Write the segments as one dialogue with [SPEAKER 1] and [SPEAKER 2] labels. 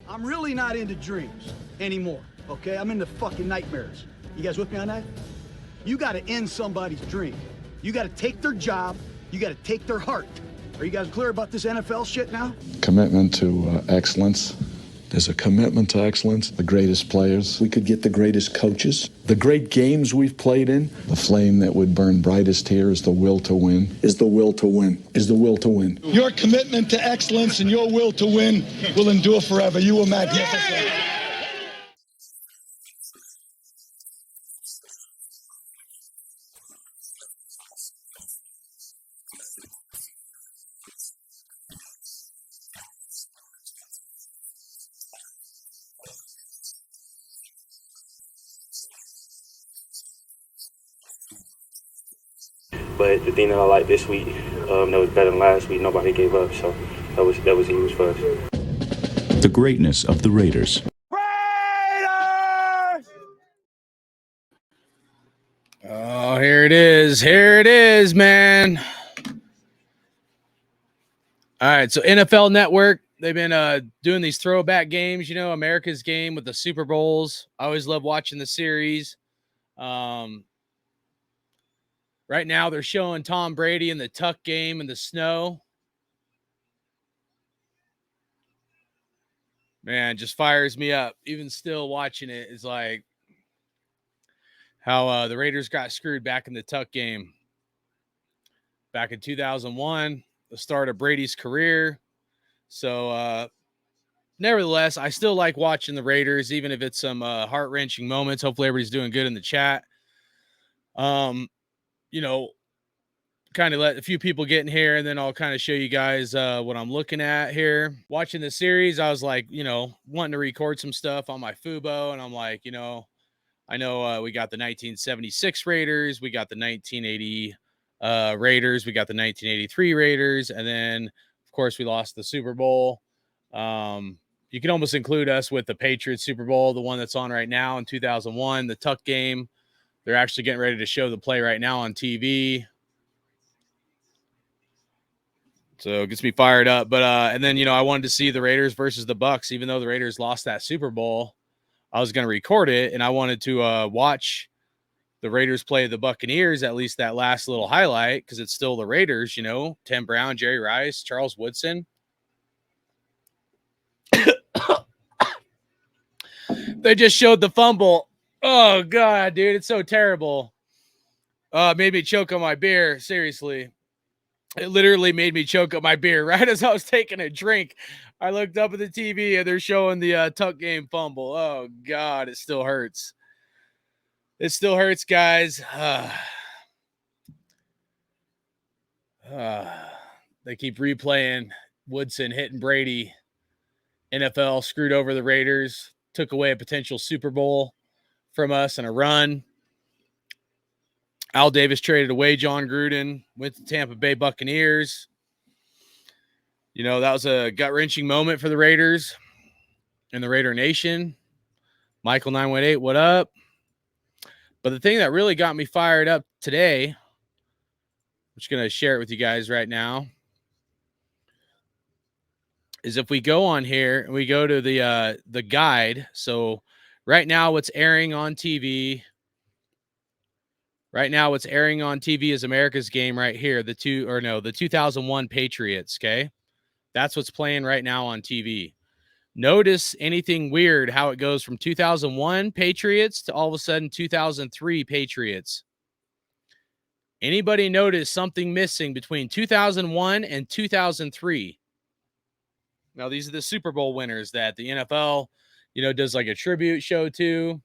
[SPEAKER 1] I'm really not into dreams anymore, okay? I'm into fucking nightmares. You guys with me on that? You gotta end somebody's dream. You gotta take their job. You gotta take their heart. Are you guys clear about this NFL shit now?
[SPEAKER 2] Commitment to excellence. There's a commitment to excellence. The greatest players. We could get the greatest coaches. The great games we've played in. The flame that would burn brightest here is the will to win. Is the will to win. Is the will to win.
[SPEAKER 3] Your commitment to excellence and your will to win will endure forever. You were magnificent.
[SPEAKER 4] But the thing that I like this week, that was better than last week, nobody gave up, so that was huge for us.
[SPEAKER 5] The greatness of the Raiders.
[SPEAKER 6] Oh, here it is. Here it is, man. All right, so NFL Network, they've been doing these throwback games, you know, America's game with the Super Bowls. I always love watching the series. Right now, they're showing Tom Brady in the tuck game in the snow. Man, just fires me up. Even still watching it is like how the Raiders got screwed back in the tuck game. Back in 2001, the start of Brady's career. So, nevertheless, I still like watching the Raiders, even if it's some heart-wrenching moments. Hopefully, everybody's doing good in the chat. You know, kind of let a few people get in here, and then I'll kind of show you guys what I'm looking at here. Watching the series, I was like, you know, wanting to record some stuff on my Fubo, and I'm like, you know, I know we got the 1976 Raiders, we got the 1980 Raiders, we got the 1983 Raiders, and then, of course, we lost the Super Bowl. You can almost include us with the Patriots Super Bowl, the one that's on right now in 2001, the tuck game. They're actually getting ready to show the play right now on TV. So it gets me fired up. But and then, you know, I wanted to see the Raiders versus the Bucs, even though the Raiders lost that Super Bowl. I was going to record it, and I wanted to watch the Raiders play the Buccaneers, at least that last little highlight, because it's still the Raiders, you know, Tim Brown, Jerry Rice, Charles Woodson. They just showed the fumble. Oh, God, dude, it's so terrible. Made me choke on my beer, seriously. It literally made me choke up my beer right as I was taking a drink. I looked up at the TV, and they're showing the tuck game fumble. Oh, God, it still hurts. It still hurts, guys. They keep replaying Woodson hitting Brady. NFL screwed over the Raiders, took away a potential Super Bowl from us and a run. Al Davis traded away John Gruden, went to Tampa Bay Buccaneers. You know, that was a gut-wrenching moment for the Raiders and the Raider Nation. Michael 918, what up? But the thing that really got me fired up today, I'm just going to share it with you guys right now, is if we go on here and we go to the guide. So right now what's airing on TV – right now, what's airing on TV is America's game right here. The 2001 Patriots, okay? That's what's playing right now on TV. Notice anything weird, how it goes from 2001 Patriots to all of a sudden 2003 Patriots. Anybody notice something missing between 2001 and 2003? Now, these are the Super Bowl winners that the NFL, you know, does like a tribute show to.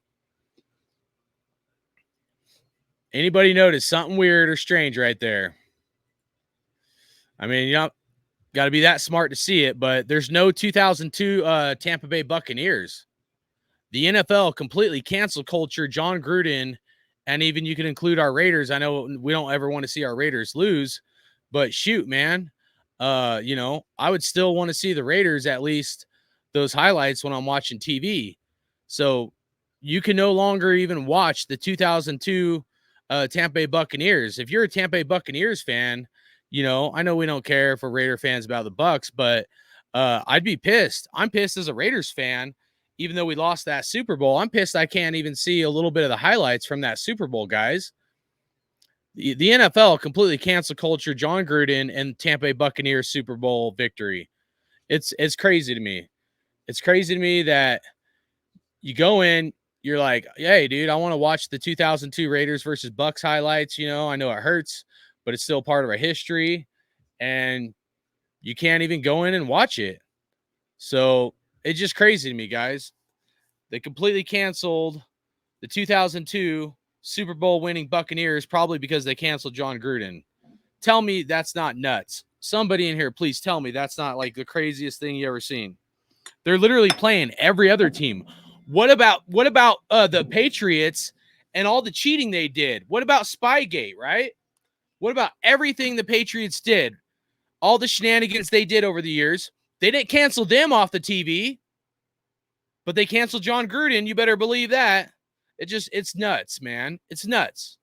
[SPEAKER 6] Anybody notice something weird or strange right there? I mean, you know, got to be that smart to see it, but there's no 2002 Tampa Bay Buccaneers. The NFL completely canceled culture, John Gruden, and even you can include our Raiders. I know we don't ever want to see our Raiders lose, but shoot, man. You know, I would still want to see the Raiders, at least those highlights when I'm watching TV. So you can no longer even watch the 2002 Tampa Bay Buccaneers. If you're a Tampa Bay Buccaneers fan, you know, I know we don't care for Raider fans about the Bucs, but I'd be pissed. I'm pissed as a Raiders fan, even though we lost that Super Bowl. I'm pissed I can't even see a little bit of the highlights from that Super Bowl, guys. The NFL completely cancel culture John Gruden and Tampa Bay Buccaneers Super Bowl victory. It's crazy to me. It's crazy to me that you go in, you're like, hey, dude, I want to watch the 2002 Raiders versus Bucks highlights. You know, I know it hurts, but it's still part of our history. And you can't even go in and watch it. So it's just crazy to me, guys. They completely canceled the 2002 Super Bowl winning Buccaneers, probably because they canceled John Gruden. Tell me that's not nuts. Somebody in here, please tell me that's not like the craziest thing you ever seen. They're literally playing every other team. What about the Patriots and all the cheating they did? What about Spygate, right? What about everything the Patriots did? All the shenanigans they did over the years. They didn't cancel them off the TV, but they canceled John Gruden. You better believe that. It's nuts, man. It's nuts.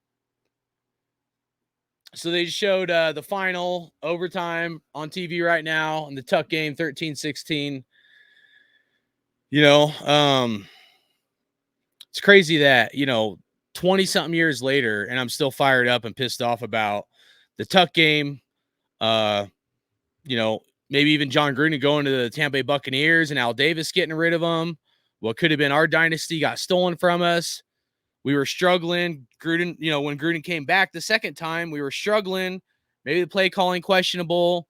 [SPEAKER 6] So they showed the final overtime on TV right now in the Tuck game, 13-16. You know, it's crazy that, 20-something years later, and I'm still fired up and pissed off about the Tuck game. Maybe even John Gruden going to the Tampa Bay Buccaneers and Al Davis getting rid of them. What could have been our dynasty got stolen from us. We were struggling. Gruden, when Gruden came back the second time, we were struggling. Maybe the play calling questionable.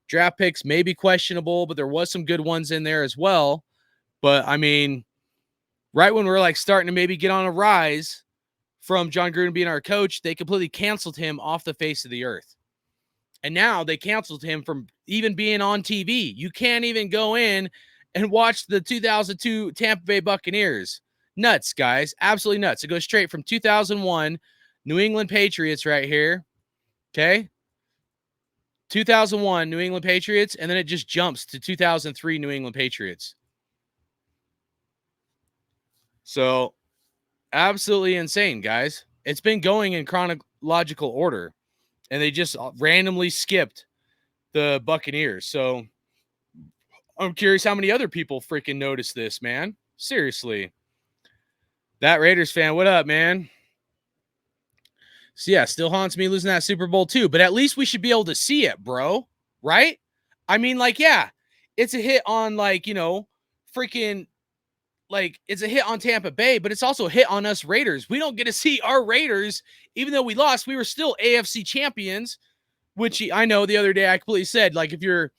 [SPEAKER 6] Draft picks maybe questionable, but there was some good ones in there as well. But, I mean, right when we're like starting to maybe get on a rise from John Gruden being our coach, they completely canceled him off the face of the earth. And now they canceled him from even being on TV. You can't even go in and watch the 2002 Tampa Bay Buccaneers. Nuts, guys. Absolutely nuts. It goes straight from 2001 New England Patriots right here. Okay? 2001 New England Patriots, and then it just jumps to 2003 New England Patriots. So, absolutely insane, guys. It's been going in chronological order, and they just randomly skipped the Buccaneers. So, I'm curious how many other people freaking noticed this, man. Seriously. That Raiders fan, what up, man? So, yeah, still haunts me losing that Super Bowl too, but at least we should be able to see it, bro. Right? I mean, yeah, it's a hit on, freaking, it's a hit on Tampa Bay, but it's also a hit on us Raiders. We don't get to see our Raiders, even though we lost, we were still AFC champions, which I know the other day I completely said, if you're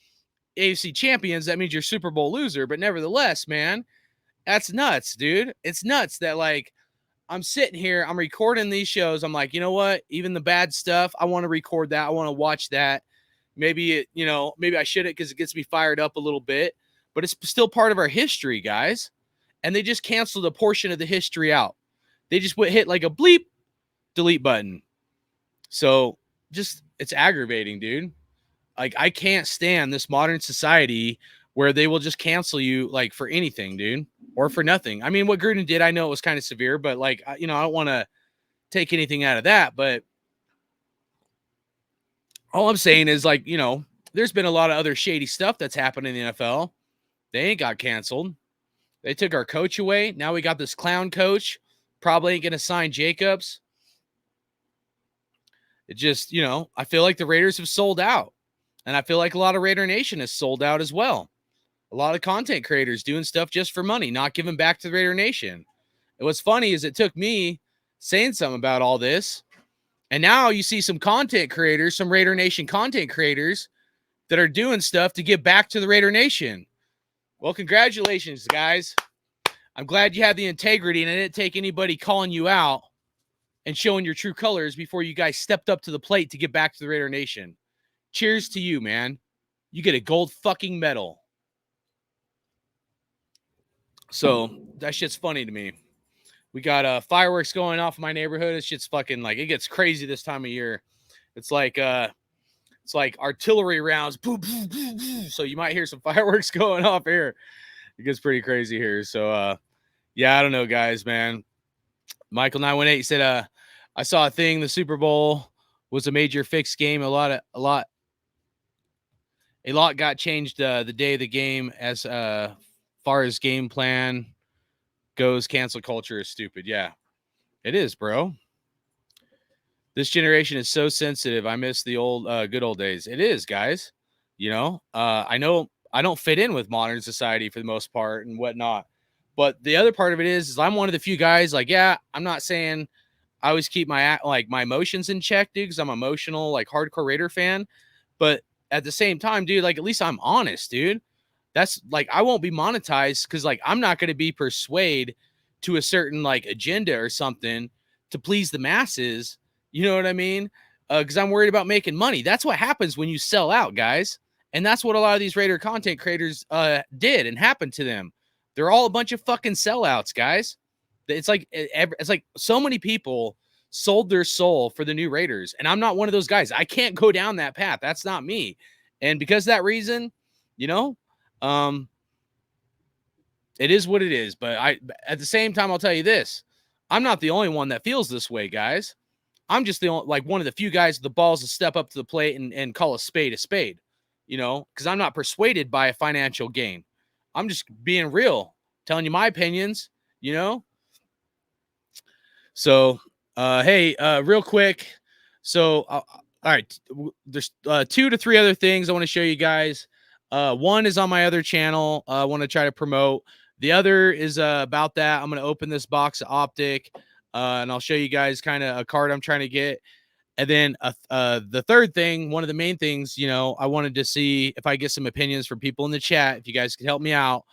[SPEAKER 6] AFC champions, that means you're Super Bowl loser, but nevertheless, man, that's nuts, dude. It's nuts that, I'm sitting here, I'm recording these shows. I'm like, you know what? Even the bad stuff, I want to record that. I want to watch that. Maybe maybe I shouldn't because it gets me fired up a little bit, but it's still part of our history, guys. And they just canceled a portion of the history out. They just hit like a bleep delete button. So it's aggravating, dude. I can't stand this modern society where they will just cancel you for anything, dude, or for nothing. I mean, what Gruden did, I know it was kind of severe, but I don't want to take anything out of that. But all I'm saying is there's been a lot of other shady stuff that's happened in the NFL. They ain't got canceled. They took our coach away. Now we got this clown coach. Probably ain't going to sign Jacobs. It just, I feel like the Raiders have sold out. And I feel like a lot of Raider Nation has sold out as well. A lot of content creators doing stuff just for money, not giving back to the Raider Nation. And what's funny is it took me saying something about all this. And now you see some content creators, some Raider Nation content creators that are doing stuff to give back to the Raider Nation. Well, congratulations, guys. I'm glad you had the integrity and it didn't take anybody calling you out and showing your true colors before you guys stepped up to the plate to give back to the Raider Nation. Cheers to you, man. You get a gold fucking medal. So that shit's funny to me. We got fireworks going off in my neighborhood. This shit's fucking it gets crazy this time of year. It's like artillery rounds. Boo, boo, boo, boo. So you might hear some fireworks going off here. It gets pretty crazy here. So yeah, I don't know, guys, man. Michael 918 said, I saw a thing. The Super Bowl was a major fixed game. A lot A lot got changed the day of the game as far as game plan goes. Cancel culture is stupid. Yeah, it is, bro. This generation is so sensitive. I miss the old good old days. It is, guys. I know I don't fit in with modern society for the most part and whatnot. But the other part of it is I'm one of the few guys, like, yeah, I'm not saying I always keep my emotions in check, dude, because I'm emotional, like hardcore Raider fan. But at the same time, dude, like at least I'm honest, dude. That's like I won't be monetized because like I'm not going to be persuaded to a certain like agenda or something to please the masses. You know what I mean? Because I'm worried about making money. That's what happens when you sell out, guys. And that's what a lot of these Raider content creators did and happened to them. They're all a bunch of fucking sellouts, guys. It's like so many people sold their soul for the new Raiders, and I'm not one of those guys. I can't go down that path. That's not me. And because of that reason, you know, it is what it is. But at the same time, I'll tell you this: I'm not the only one that feels this way, guys. I'm just one of the few guys with the balls to step up to the plate and call a spade, because I'm not persuaded by a financial gain. I'm just being real, telling you my opinions, you know? So, hey, real quick. So, all right, there's 2 to 3 other things I want to show you guys. One is on my other channel. I want to try to promote. The other is about that. I'm going to open this box of Optic, and I'll show you guys kind of a card I'm trying to get. And then the third thing, one of the main things, I wanted to see if I get some opinions from people in the chat. If you guys could help me out,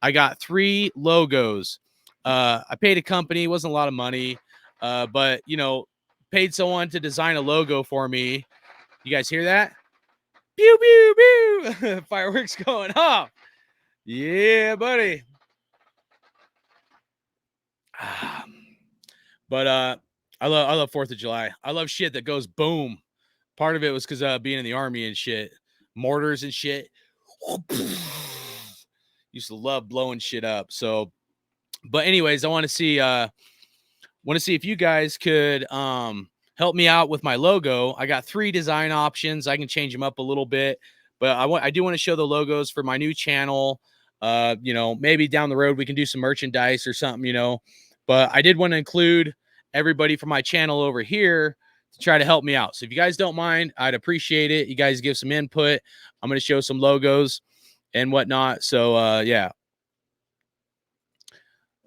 [SPEAKER 6] I got 3 logos. I paid a company, it wasn't a lot of money, but paid someone to design a logo for me. You guys hear that? Pew pew pew! Fireworks going off. Yeah, buddy. But I love 4th of July. I love shit that goes boom. Part of it was because being in the Army and shit, mortars and shit. Used to love blowing shit up. So, but anyways, I want to see if you guys could help me out with my logo. I got 3 design options. I can change them up a little bit, but I do want to show the logos for my new channel. Maybe down the road we can do some merchandise or something. But I did want to include everybody from my channel over here to try to help me out. So if you guys don't mind, I'd appreciate it. You guys give some input. I'm going to show some logos and whatnot. So yeah.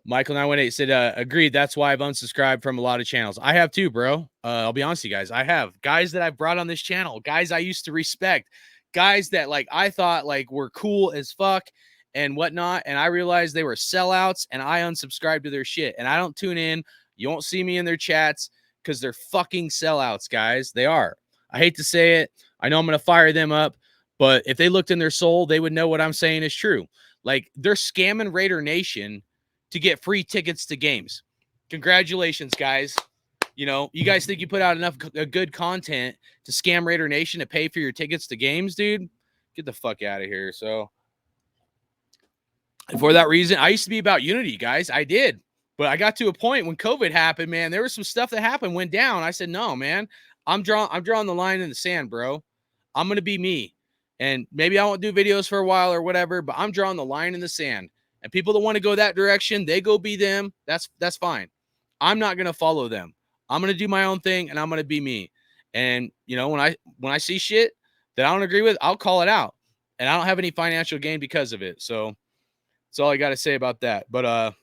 [SPEAKER 6] Michael 918 said, agreed. That's why I've unsubscribed from a lot of channels. I have too, bro. I'll be honest with you guys. I have guys that I've brought on this channel, guys I used to respect, guys that like I thought like were cool as fuck and whatnot. And I realized they were sellouts and I unsubscribed to their shit. And I don't tune in. You won't see me in their chats because they're fucking sellouts, guys. They are. I hate to say it. I know I'm going to fire them up, but if they looked in their soul, they would know what I'm saying is true. Like they're scamming Raider Nation to get free tickets to games. Congratulations, guys. You guys think you put out enough good content to scam Raider Nation to pay for your tickets to games, dude? Get the fuck out of here. So for that reason, I used to be about unity, guys. I did. But I got to a point when COVID happened, man, there was some stuff that happened, went down. I said, no, man, I'm drawing the line in the sand, bro. I'm going to be me. And maybe I won't do videos for a while or whatever, but I'm drawing the line in the sand. And people that want to go that direction, they go be them. That's fine. I'm not going to follow them. I'm going to do my own thing and I'm going to be me. And when I see shit that I don't agree with, I'll call it out. And I don't have any financial gain because of it. So that's all I got to say about that. But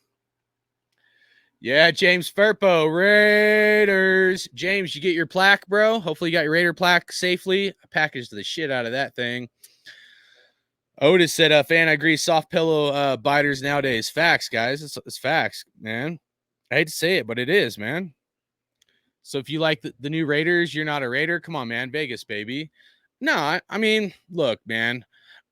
[SPEAKER 6] yeah, James Ferpo, Raiders. James, you get your plaque, bro. Hopefully you got your Raider plaque safely. I packaged the shit out of that thing. Otis said, fan, I agree. Soft pillow biters nowadays. Facts, guys. It's facts, man. I hate to say it, but it is, man. So if you like the new Raiders, you're not a Raider. Come on, man. Vegas, baby. No, I mean, look, man.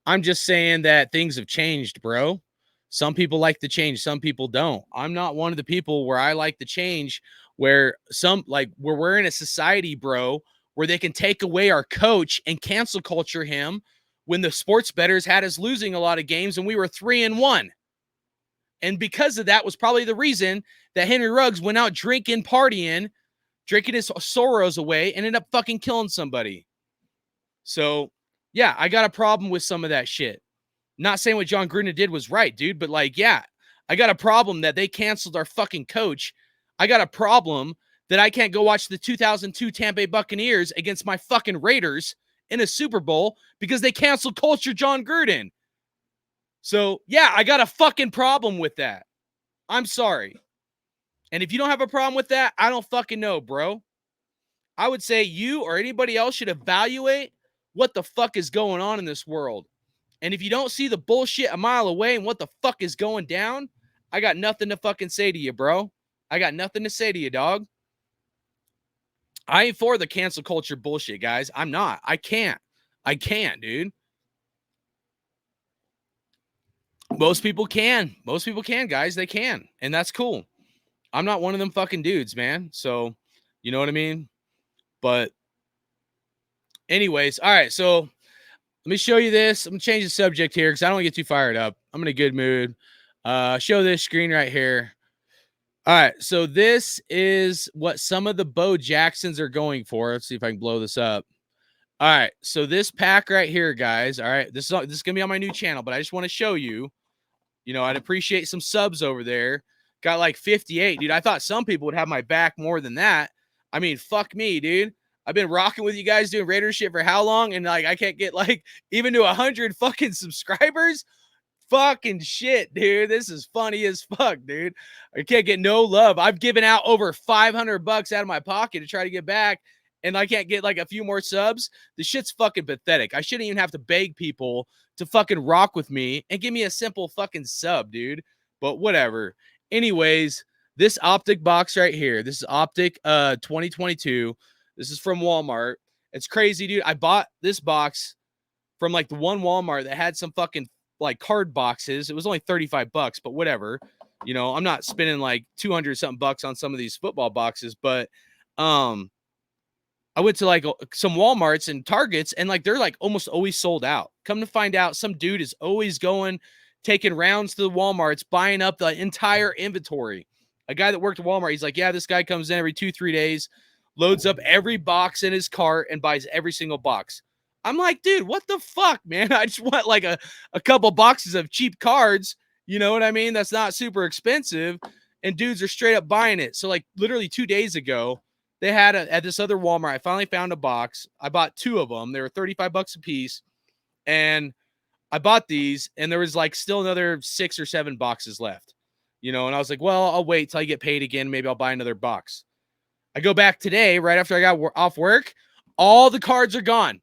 [SPEAKER 6] I'm just saying that things have changed, bro. Some people like the change. Some people don't. I'm not one of the people where I like the change where we're in a society, bro, where they can take away our coach and cancel culture him when the sports bettors had us losing a lot of games and we were 3-1. And because of that was probably the reason that Henry Ruggs went out drinking, partying, drinking his sorrows away, and ended up fucking killing somebody. So, Yeah, I got a problem with some of that shit. Not saying what John Gruden did was right, dude, but like, yeah, I got a problem that they canceled our fucking coach. I got a problem that I can't go watch the 2002 Tampa Bay Buccaneers against my fucking Raiders in a Super Bowl because they canceled culture John Gruden. So, yeah, I got a fucking problem with that. I'm sorry. And if you don't have a problem with that, I don't fucking know, bro. I would say you or anybody else should evaluate what the fuck is going on in this world. And if you don't see the bullshit a mile away and what the fuck is going down, I got nothing to fucking say to you, bro. I got nothing to say to you, dog. I ain't for the cancel culture bullshit, guys. I'm not. I can't, dude. Most people can. Most people can, guys. They can. And that's cool. I'm not one of them fucking dudes, man. So, you know what I mean? But anyways, all right. So let me show you this. I'm going to change the subject here because I don't get too fired up. I'm in a good mood. Show this screen right here. All right. So this is what some of the Bo Jacksons are going for. Let's see if I can blow this up. All right. So this pack right here, guys. All right. This is going to be on my new channel, but I just want to show you. You know, I'd appreciate some subs over there. Got like 58, dude. I thought some people would have my back more than that. I mean, fuck me, dude. I've been rocking with you guys doing Raiders shit for how long? And like, I can't get like even to 100 fucking subscribers. Fucking shit, dude. This is funny as fuck, dude. I can't get no love. I've given out over $500 out of my pocket to try to get back, and I can't get like a few more subs. The shit's fucking pathetic. I shouldn't even have to beg people to fucking rock with me and give me a simple fucking sub, dude. But whatever. Anyways, this optic box right here. This is optic 2022. This is from Walmart. It's crazy, dude. I bought this box from like the one Walmart that had some fucking like card boxes. It was only $35, but whatever. You know, I'm not spending like 200 something bucks on some of these football boxes, but I went to like some Walmarts and Targets, and like they're like almost always sold out. Come to find out, some dude is always going, taking rounds to the Walmarts, buying up the entire inventory. A guy that worked at Walmart, he's like, yeah, this guy comes in every 2-3 days, loads up every box in his cart and buys every single box. I'm like, dude, what the fuck, man? I just want like a couple boxes of cheap cards. You know what I mean? That's not super expensive. And dudes are straight up buying it. So like literally 2 days ago, they had at this other Walmart, I finally found a box. I bought 2 of them. They were $35 a piece. And I bought these, and there was like still another 6 or 7 boxes left. You know, and I was like, well, I'll wait till I get paid again. Maybe I'll buy another box. I go back today, right after I got off work. All the cards are gone.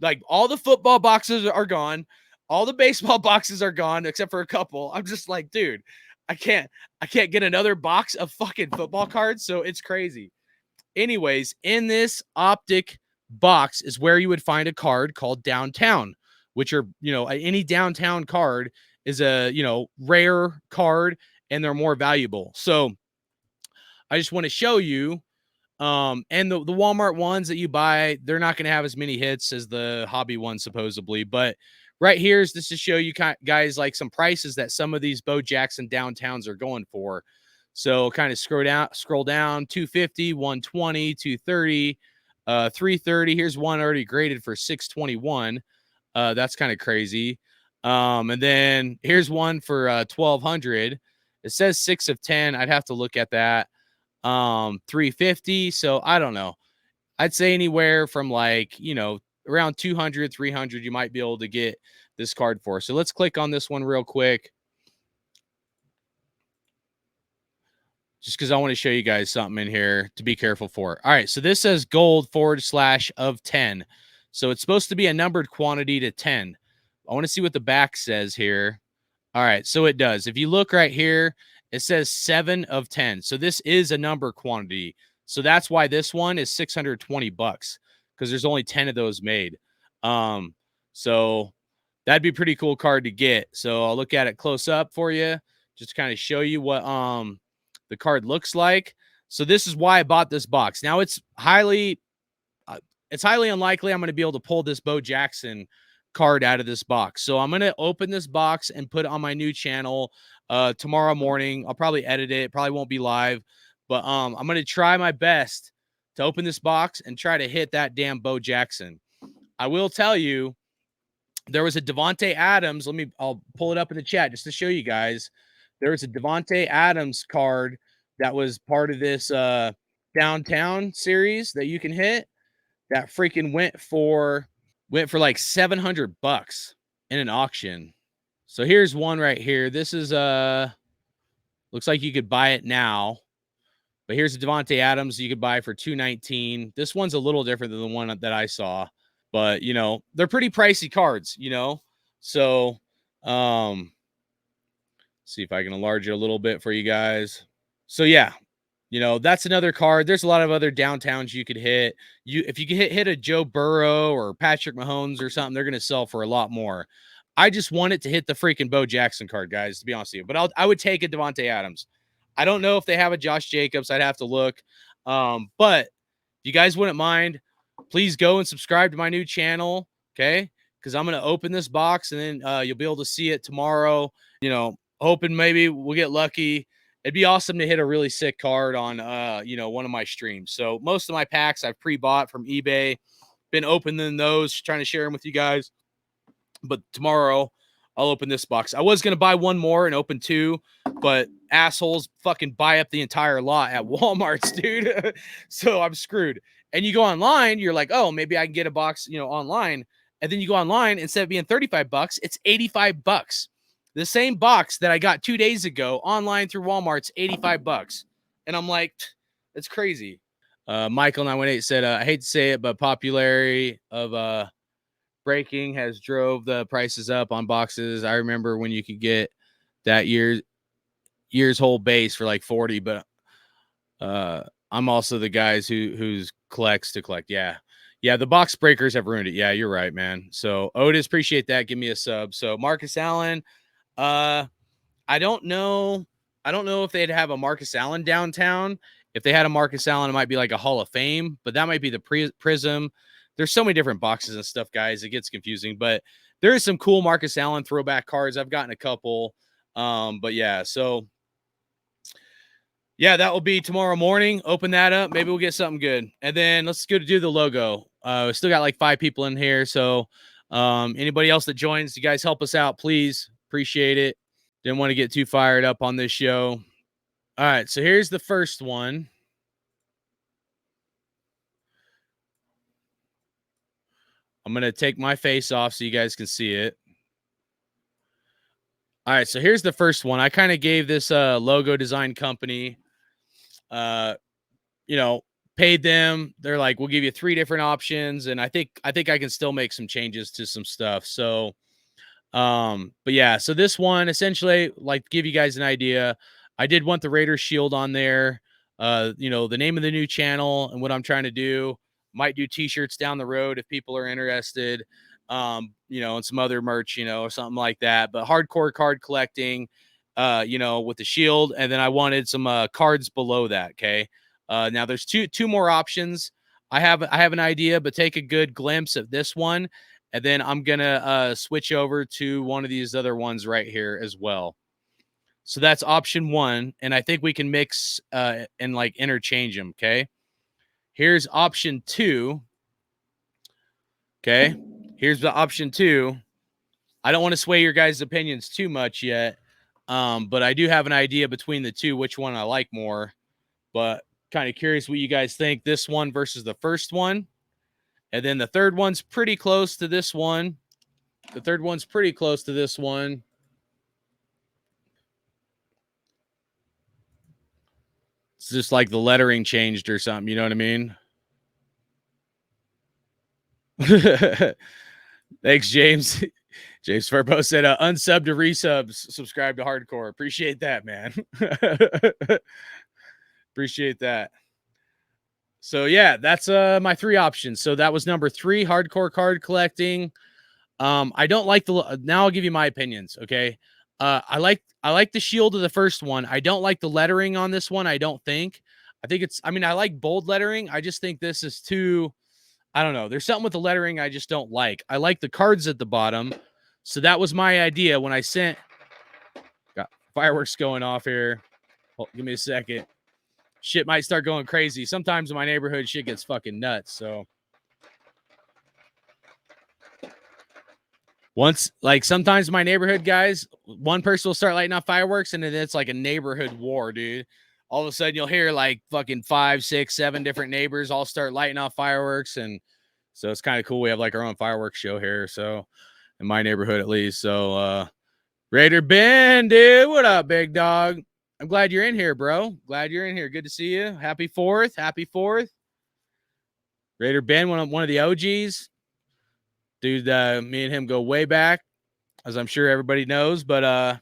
[SPEAKER 6] Like all the football boxes are gone. All the baseball boxes are gone, except for a couple. I'm just like, dude, I can't get another box of fucking football cards. So it's crazy. Anyways, in this optic box is where you would find a card called Downtown, which are, you know, any Downtown card is a, you know, rare card and they're more valuable. So I just want to show you. And the Walmart ones that you buy, they're not going to have as many hits as the hobby ones, supposedly. But right here is this to show you guys like some prices that some of these Bo Jackson Downtowns are going for. So kind of scroll down, 250, 120, 230, 330. Here's one already graded for 621. That's kind of crazy. And then here's one for 1200. It says 6 of 10. I'd have to look at that. 350. So I don't know. I'd say anywhere from like, you know, around 200, 300, you might be able to get this card for. So let's click on this one real quick. Just because I want to show you guys something in here to be careful for. All right. So this says gold / of 10. So it's supposed to be a numbered quantity to 10. I want to see what the back says here. All right. So it does. If you look right here, it says 7 of 10. So this is a number quantity. So that's why this one is $620 because there's only 10 of those made. So that'd be a pretty cool card to get. So I'll look at it close up for you, just to kind of show you what the card looks like. So this is why I bought this box. Now it's highly unlikely I'm going to be able to pull this Bo Jackson card out of this box. So I'm going to open this box and put it on my new channel tomorrow morning. I'll probably edit it. Probably won't be live, but I'm going to try my best to open this box and try to hit that damn Bo Jackson. I will tell you, there was a Devontae Adams. I'll pull it up in the chat just to show you guys. There was a Devontae Adams card that was part of this downtown series that you can hit that freaking went for like $700 in an auction. So here's one right here. This is looks like you could buy it now. But here's a Devontae Adams you could buy for $219. This one's a little different than the one that I saw. But, you know, they're pretty pricey cards, you know. So, see if I can enlarge it a little bit for you guys. So, yeah, you know, that's another card. There's a lot of other downtowns you could hit. If you could hit a Joe Burrow or Patrick Mahomes or something, they're going to sell for a lot more. I just wanted to hit the freaking Bo Jackson card, guys, to be honest with you. But I would take a Devontae Adams. I don't know if they have a Josh Jacobs. I'd have to look. But if you guys wouldn't mind, please go and subscribe to my new channel, okay? Because I'm going to open this box, and then you'll be able to see it tomorrow. You know, hoping maybe we'll get lucky. It'd be awesome to hit a really sick card on, you know, one of my streams. So most of my packs I've pre-bought from eBay. Been opening those, trying to share them with you guys. But tomorrow I'll open this box. I was going to buy one more and open two, but assholes fucking buy up the entire lot at Walmart's, dude. So I'm screwed. And you go online, you're like, oh, maybe I can get a box, you know, online. And then you go online, instead of being $35, it's $85. The same box that I got 2 days ago online through Walmart's $85. And I'm like, that's crazy. Michael 918 said, I hate to say it, but popularity of breaking has drove the prices up on boxes. I remember when you could get that year's whole base for like 40, but I'm also the guys who's collects to collect. Yeah, the box breakers have ruined it. Yeah, you're right, man. So Otis, appreciate that. Give me a sub. So Marcus Allen, I don't know if they'd have a Marcus Allen downtown. If they had a Marcus Allen, it might be like a Hall of Fame, but that might be the Prism. There's so many different boxes and stuff, guys. It gets confusing, but there is some cool Marcus Allen throwback cards. I've gotten a couple. But yeah, so yeah, that will be tomorrow morning. Open that up. Maybe we'll get something good. And then let's go to do the logo. We still got like 5 people in here. So anybody else that joins, you guys help us out, please. Appreciate it. Didn't want to get too fired up on this show. All right, so here's the first one. I'm going to take my face off so you guys can see it. All right, so here's the first one. I kind of gave this logo design company, you know, paid them. They're like, we'll give you 3 different options, and I think I can still make some changes to some stuff. So, but yeah, so this one essentially, like, give you guys an idea. I did want the Raiders shield on there. You know, the name of the new channel and what I'm trying to do. Might do t-shirts down the road if people are interested. You know, and some other merch, you know, or something like that. But hardcore card collecting, you know, with the shield, and then I wanted some cards below that. Okay. Now there's two more options. I have an idea, but take a good glimpse of this one, and then I'm gonna switch over to one of these other ones right here as well. So that's option 1, and I think we can mix and like interchange them. Okay. Here's option 2. Okay. Here's the option 2. I don't want to sway your guys' opinions too much yet, but I do have an idea between the two which one I like more. But kind of curious what you guys think. This one versus the first one. And then the third one's pretty close to this one. The third one's pretty close to this one. It's just like the lettering changed or something. You know what I mean? Thanks, James. James Furbo said, unsub to resubs, subscribe to hardcore. Appreciate that, man. Appreciate that. So yeah, that's my 3 options. So that was number 3, hardcore card collecting. I don't like now I'll give you my opinions. Okay. I like the shield of the first one. I don't like the lettering on this one. I think I mean, I like bold lettering. I just think this is too, I don't know. There's something with the lettering I just don't like. I like the cards at the bottom. So that was my idea when I sent. Got fireworks going off here. Oh, give me a second. Shit might start going crazy. Sometimes in my neighborhood, shit gets fucking nuts. So Once, like sometimes my neighborhood guys, one person will start lighting off fireworks and then it's like a neighborhood war, dude. All of a sudden you'll hear like fucking 5, 6, 7 different neighbors all start lighting off fireworks. And so it's kind of cool. We have like our own fireworks show here. So in my neighborhood at least. So Raider Ben, dude, what up, big dog? I'm glad you're in here, bro. Glad you're in here. Good to see you. Happy 4th. Happy 4th. Raider Ben, one of the OGs. Dude, me and him go way back, as I'm sure everybody knows. But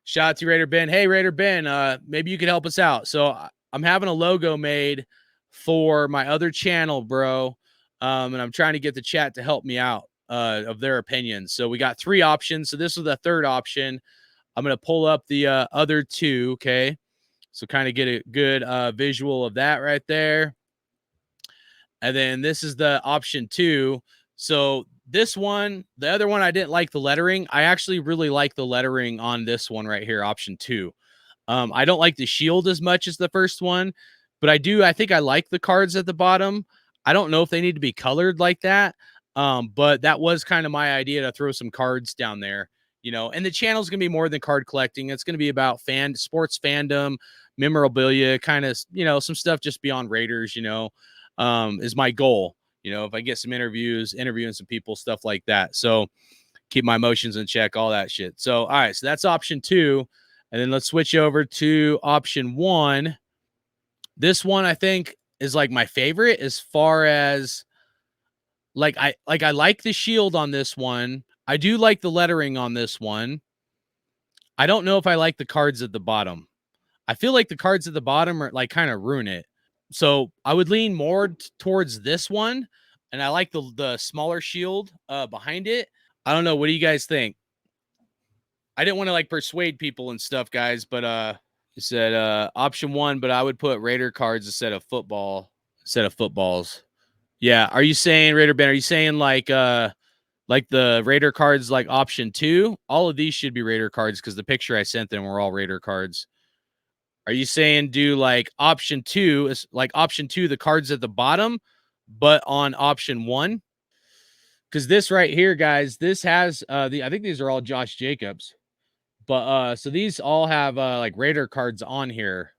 [SPEAKER 6] shout out to Raider Ben. Hey, Raider Ben, maybe you could help us out. So I'm having a logo made for my other channel, bro. And I'm trying to get the chat to help me out of their opinions. So we got 3 options. So this is the 3rd option. I'm going to pull up the other 2, okay? So kind of get a good visual of that right there. And then this is the option 2. So this one, the other one, I didn't like the lettering. I actually really like the lettering on this one right here, option 2. I don't like the shield as much as the first one, but I think I like the cards at the bottom. I don't know if they need to be colored like that. But that was kind of my idea, to throw some cards down there, and the channel's going to be more than card collecting. It's going to be about sports fandom, memorabilia, kind of, some stuff just beyond Raiders, is my goal. If I get some interviewing some people, stuff like that. So keep my emotions in check, all that shit. So, all right. So that's option 2. And then let's switch over to option 1. This one, I think, is like my favorite as far as I like the shield on this one. I do like the lettering on this one. I don't know if I like the cards at the bottom. I feel like the cards at the bottom are like kind of ruin it. So I would lean more towards this one, and I like the smaller shield behind it. I don't know. What do you guys think? I didn't want to like persuade people and stuff, guys, but you said option 1, but I would put Raider cards instead of footballs. Yeah. Are you saying, Raider Ben? Are you saying like the Raider cards like option 2? All of these should be Raider cards because the picture I sent them were all Raider cards. Are you saying do like option 2 is like option 2, the cards at the bottom, but on option 1? Because this right here, guys, this has I think these are all Josh Jacobs, but so these all have like Raider cards on here.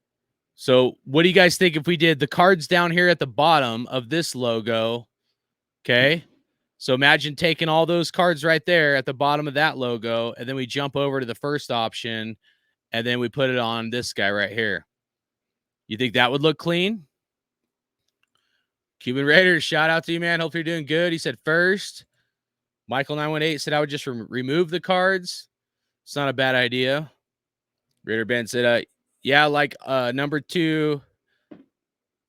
[SPEAKER 6] So what do you guys think if we did the cards down here at the bottom of this logo? Okay. So imagine taking all those cards right there at the bottom of that logo, and then we jump over to the first option, and then we put it on this guy right here. You think that would look clean? Cuban Raiders, shout out to you, man. Hope you're doing good. He said first. Michael 918 said I would just remove the cards. It's not a bad idea. Raider Ben said, yeah, like number 2,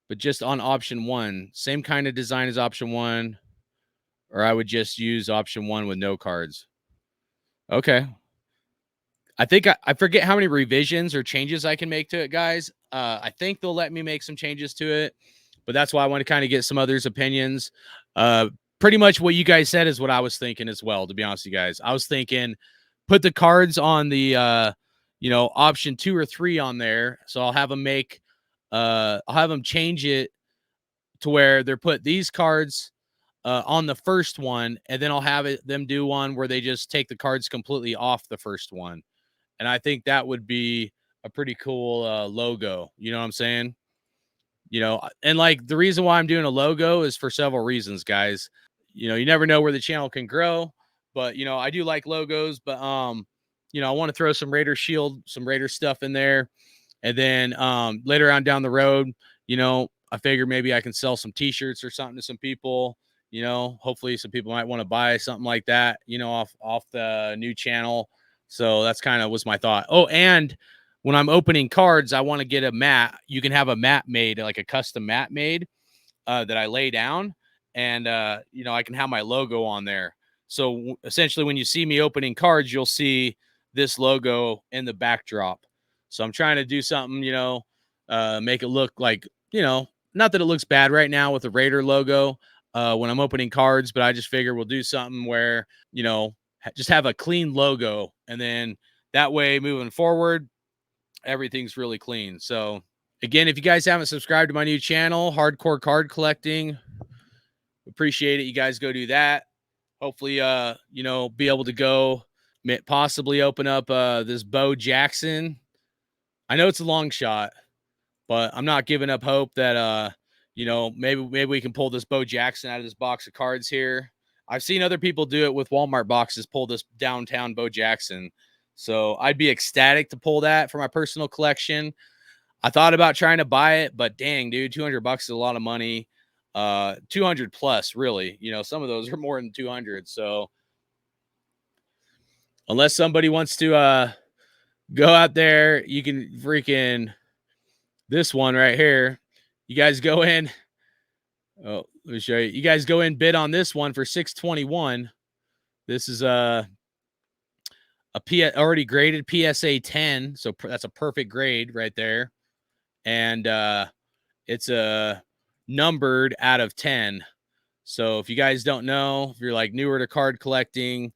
[SPEAKER 6] but just on option 1. Same kind of design as option 1. Or I would just use option 1 with no cards. Okay. I think I forget how many revisions or changes I can make to it, guys. I think they'll let me make some changes to it, but that's why I want to kind of get some others' opinions. Pretty much what you guys said is what I was thinking as well, to be honest with you guys. I was thinking put the cards on the, option 2 or 3 on there. So I'll have them change it to where they're put these cards on the first one, and then I'll have them do one where they just take the cards completely off the first one. And I think that would be a pretty cool logo. You know what I'm saying? And like the reason why I'm doing a logo is for several reasons, guys. You never know where the channel can grow, but I do like logos, but I want to throw some Raider shield, some Raider stuff in there. And then later on down the road, I figure maybe I can sell some t-shirts or something to some people. Hopefully some people might want to buy something like that, off the new channel. So that's kind of was my thought. Oh, and when I'm opening cards, I want to get a mat. You can have a mat made, like a custom mat made that I lay down, and I can have my logo on there. So essentially, when you see me opening cards, you'll see this logo in the backdrop. So I'm trying to do something, make it look like, not that it looks bad right now with the Raider logo when I'm opening cards, but I just figure we'll do something where, just have a clean logo. And then that way moving forward, everything's really clean. So again, if you guys haven't subscribed to my new channel, Hardcore Card Collecting, appreciate it. You guys go do that. hopefully, be able to go possibly open up this Bo Jackson. I know it's a long shot, but I'm not giving up hope that maybe we can pull this Bo Jackson out of this box of cards here. I've seen other people do it with Walmart boxes, pull this downtown Bo Jackson. So I'd be ecstatic to pull that for my personal collection. I thought about trying to buy it, but dang, dude, $200 is a lot of money. 200 plus, really. Some of those are more than 200. So unless somebody wants to go out there, you can freaking this one right here. You guys go in. Oh, let me show you. You guys go in, bid on this one for $621. This is already graded PSA 10, so that's a perfect grade right there, and it's a numbered out of 10. So if you guys don't know, if you're like newer to card collecting,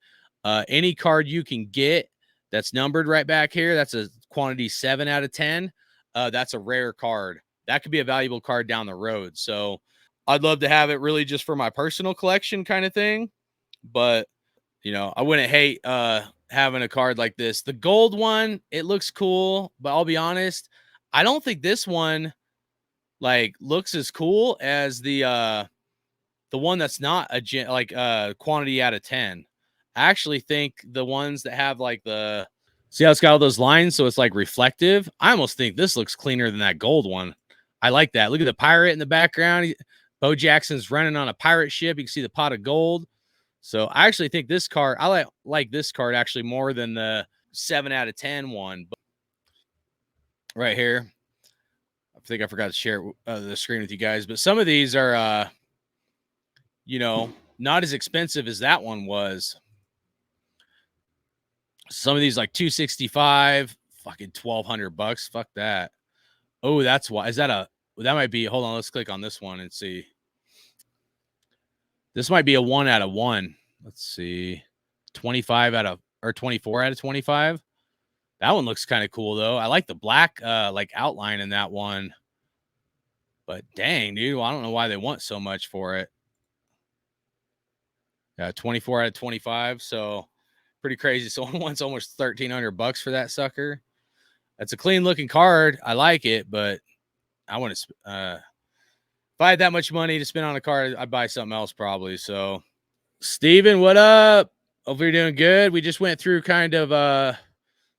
[SPEAKER 6] any card you can get that's numbered right back here, that's a quantity 7 out of 10. That's a rare card. That could be a valuable card down the road. So I'd love to have it really just for my personal collection kind of thing. But, I wouldn't hate having a card like this. The gold one, it looks cool, but I'll be honest, I don't think this one looks as cool as the one that's not a quantity out of 10. I actually think the ones that have see how it's got all those lines, so it's reflective. I almost think this looks cleaner than that gold one. I like that. Look at the pirate in the background. Bo Jackson's running on a pirate ship. You can see the pot of gold. So I actually think this card, I like this card actually more than the 7 out of 10 one. But right here, I think I forgot to share the screen with you guys, but some of these are, not as expensive as that one was. Some of these $265, fucking $1,200. Fuck that. Oh, that's why. That might be, hold on, let's click on this one and see. This might be a 1 out of 1. Let's see. 24 out of 25. That one looks kind of cool though. I like the black outline in that one. But dang, dude, well, I don't know why they want so much for it. Yeah, 24 out of 25. So pretty crazy. Someone wants almost $1,300 for that sucker. That's a clean looking card. I like it, but I want to, if I had that much money to spend on a card, I'd buy something else probably. So Steven, what up? Hope you're doing good. We just went through kind of